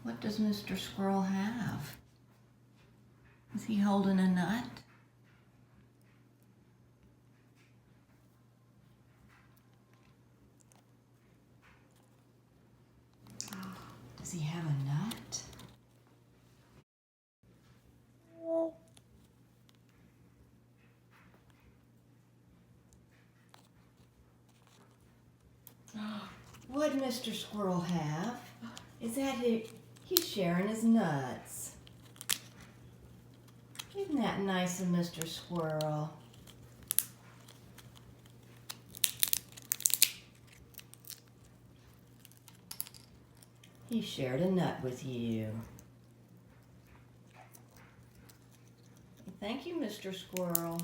What does Mr. Squirrel have? Is he holding a nut? Does he have a nut? What'd Mr. Squirrel have? Is that he's sharing his nuts. Isn't that nice of Mr. Squirrel? He shared a nut with you. Thank you, Mr. Squirrel.